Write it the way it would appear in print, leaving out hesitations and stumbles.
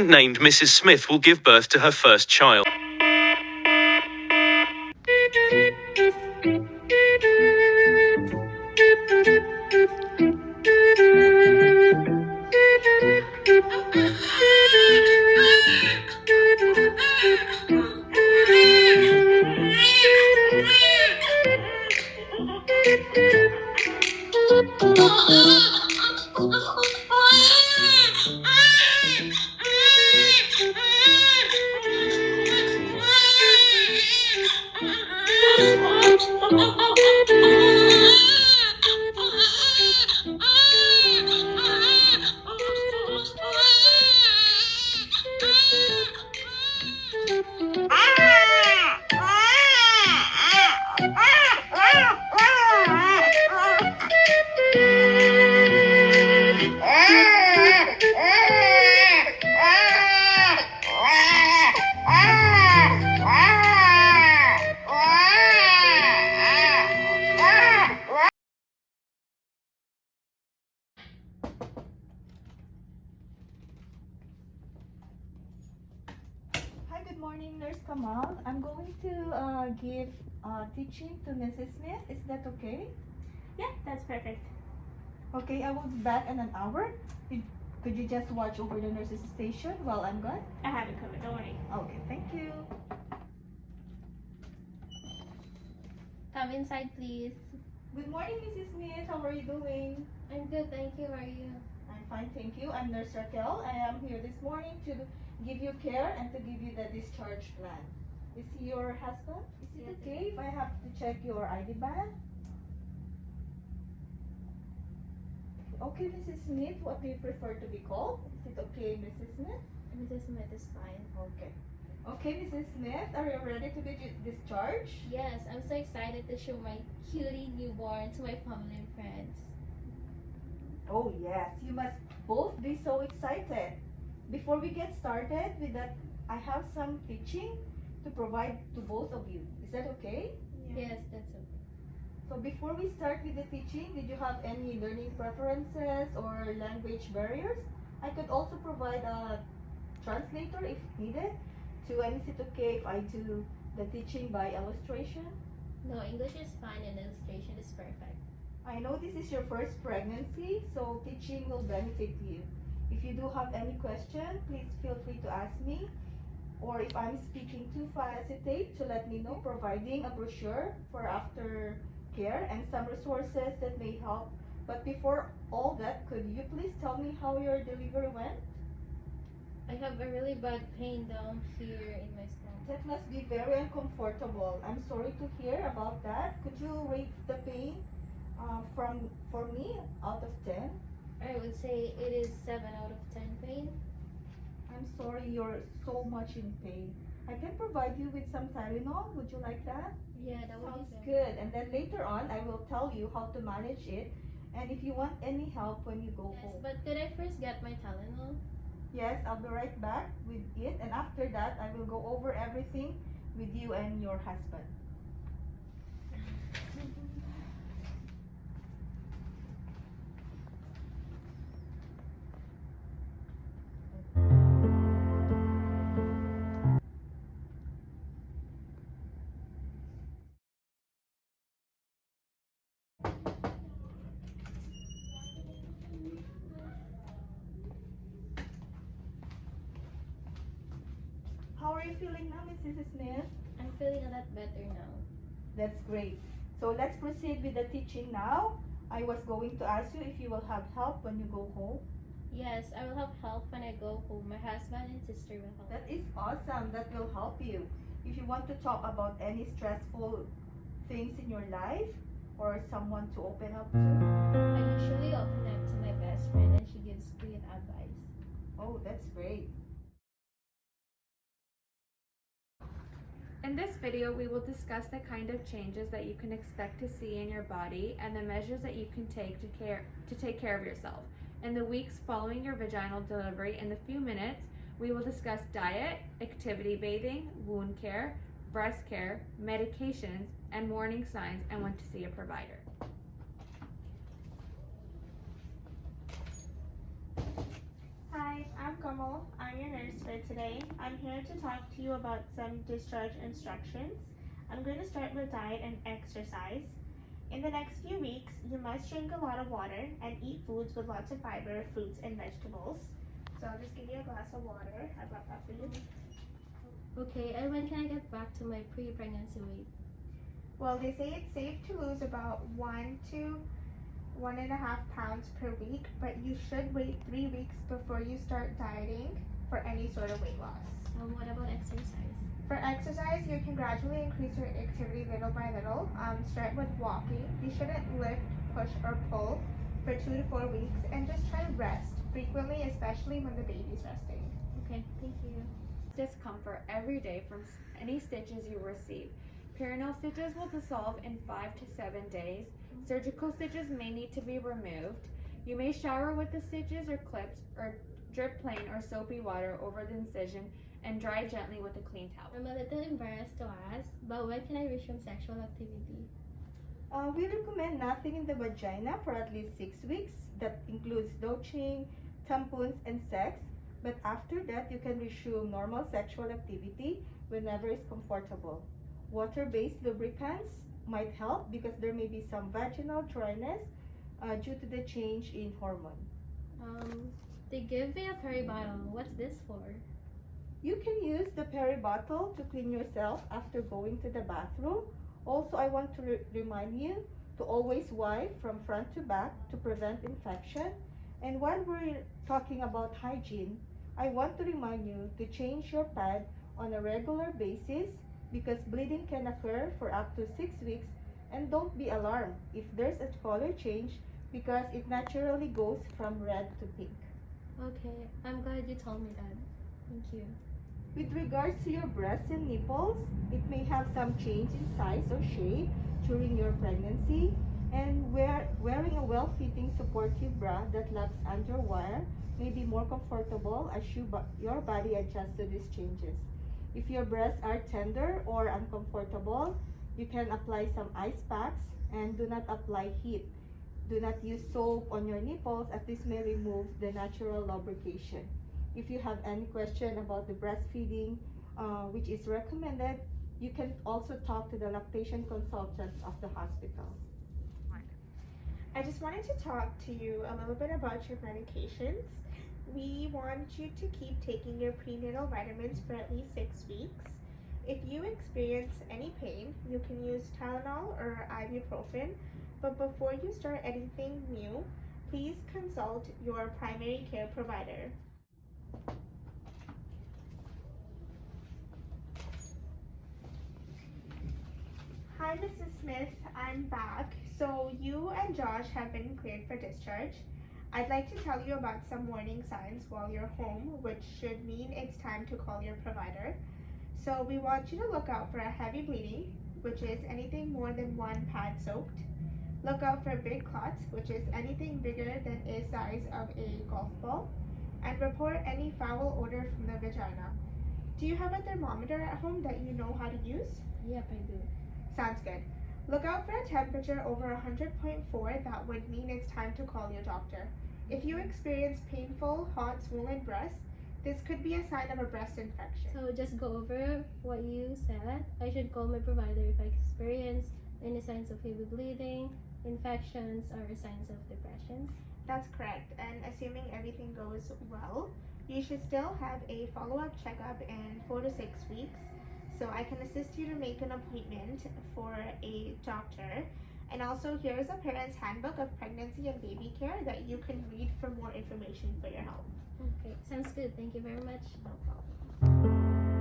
named Mrs. Smith will give birth to her first child. Hi, good morning, Nurse Kamal. I'm going to give teaching to Mrs. Smith. Is that okay? Yeah, that's perfect. Okay, I will be back in an hour. Could you just watch over the nurse's station while I'm gone? I have it covered, don't worry. Okay, thank you. Come inside, please. Good morning, Mrs. Smith. How are you doing? I'm good, thank you. How are you? I'm fine, thank you. I'm Nurse Raquel. I am here this morning to give you care and to give you the discharge plan. Is he your husband? Is it Yes, okay if I have to check your ID bag? Okay, Mrs. Smith, what do you prefer to be called? Is it okay, Mrs. Smith? Mrs. Smith is fine. Okay. Okay, Mrs. Smith, are you ready to be discharged? Yes, I'm so excited to show my cutie newborn to my family and friends. Oh yes, you must both be so excited. Before we get started with that, I have some teaching to provide to both of you. Is that okay? Yes, that's okay. So before we start with the teaching, did you have any learning preferences or language barriers? I could also provide a translator if needed. And is it okay if I do the teaching by illustration? No, English is fine and illustration is perfect. I know this is your first pregnancy, so teaching will benefit you. If you do have any question, please feel free to ask me. Or if I'm speaking too fast, hesitate to let me know, providing a brochure for after care and some resources that may help. But before all that, could you please tell me how your delivery went? I have a really bad pain down here in my stomach. That must be very uncomfortable. I'm sorry to hear about that. Could you rate the pain for me out of 10? I would say it is 7 out of 10 pain. I'm sorry you're so much in pain. I can provide you with some Tylenol. Would you like that? Yeah, that would Sounds be good. And then later on, I will tell you how to manage it. And if you want any help when you go Yes, home. but could I first get my Tylenol? Yes, I'll be right back with it. And after that, I will go over everything with you and your husband. How are you feeling now, Mrs. Smith? I'm feeling a lot better now. That's great. So let's proceed with the teaching now. I was going to ask you if you will have help when you go home. Yes, I will have help when I go home. My husband and sister will help. That is awesome. That will help you. If you want to talk about any stressful things in your life or someone to open up to. I usually open up to my best friend and she gives great advice. Oh, that's great. In this video, we will discuss the kind of changes that you can expect to see in your body and the measures that you can take to take care of yourself. In the weeks following your vaginal delivery, in a few minutes, we will discuss diet, activity bathing, wound care, breast care, medications, and warning signs and when to see a provider. Hi, I'm Kamal. I'm your nurse for today. I'm here to talk to you about some discharge instructions. I'm going to start with diet and exercise. In the next few weeks, you must drink a lot of water and eat foods with lots of fiber, fruits, and vegetables. So I'll just give you a glass of water. I brought that for you. Okay, and when can I get back to my pre-pregnancy weight? Well, they say it's safe to lose about 1 to 1.5 pounds per week, but you should wait 3 weeks before you start dieting for any sort of weight loss. What about exercise? For exercise, you can gradually increase your activity little by little. Start with walking. You shouldn't lift, push, or pull for 2 to 4 weeks, and just try to rest frequently, especially when the baby's resting. Okay, thank you. Discomfort every day from any stitches you receive. Perineal stitches will dissolve in 5 to 7 days. Surgical stitches may need to be removed. You may shower with the stitches or clips, or drip plain or soapy water over the incision and dry gently with a clean towel. I'm a little embarrassed to ask, but when can I resume sexual activity? We recommend nothing in the vagina for at least 6 weeks. That includes douching, tampons, and sex. But after that, you can resume normal sexual activity whenever it's comfortable. Water-based lubricants might help because there may be some vaginal dryness due to the change in hormone. They give me a peri bottle. What's this for? You can use the peri bottle to clean yourself after going to the bathroom. Also, I want to remind you to always wipe from front to back to prevent infection. And while we're talking about hygiene, I want to remind you to change your pad on a regular basis because bleeding can occur for up to 6 weeks, and don't be alarmed if there's a color change because it naturally goes from red to pink. Okay, I'm glad you told me that. Thank you. With regards to your breasts and nipples, it may have some change in size or shape during your pregnancy, and wearing a well-fitting supportive bra that locks under wire may be more comfortable as your body adjusts to these changes. If your breasts are tender or uncomfortable, you can apply some ice packs and do not apply heat. Do not use soap on your nipples as this may remove the natural lubrication. If you have any question about the breastfeeding, which is recommended, you can also talk to the lactation consultants of the hospital. I just wanted to talk to you a little bit about your medications. We want you to keep taking your prenatal vitamins for at least 6 weeks. If you experience any pain, you can use Tylenol or ibuprofen, but before you start anything new, please consult your primary care provider. Hi, Mrs. Smith. I'm back. So you and Josh have been cleared for discharge. I'd like to tell you about some warning signs while you're home, which should mean it's time to call your provider. So we want you to look out for a heavy bleeding, which is anything more than 1 pad soaked. Look out for big clots, which is anything bigger than a size of a golf ball. And report any foul odor from the vagina. Do you have a thermometer at home that you know how to use? Yep, I do. Sounds good. Look out for a temperature over 100.4. That would mean it's time to call your doctor. If you experience painful, hot, swollen breasts, this could be a sign of a breast infection. So just go over what you said. I should call my provider if I experience any signs of heavy bleeding, infections, or signs of depressions. That's correct. And assuming everything goes well, you should still have a follow-up checkup in 4 to 6 weeks. So I can assist you to make an appointment for a doctor. And also here's a parent's handbook of pregnancy and baby care that you can read for more information for your health. Okay, sounds good. Thank you very much. No problem.